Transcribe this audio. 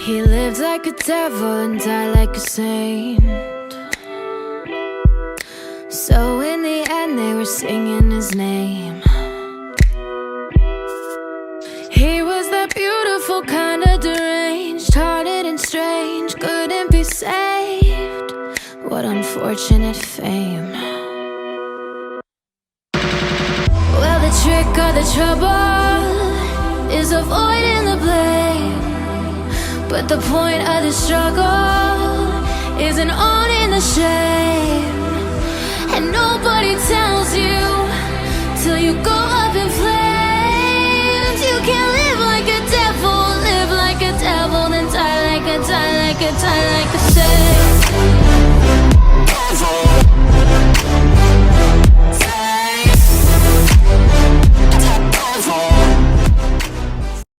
He lived like a devil and died like a saint. So in the end they were singing his name. He was that beautiful kind of deranged, hearted and strange, couldn't be saved. What unfortunate fame. Well, the trick or the trouble is avoiding the blame, but the point of the struggle isn't owning the shame. And nobody tells you till you go up in flames. You can't live like a devil, then die like a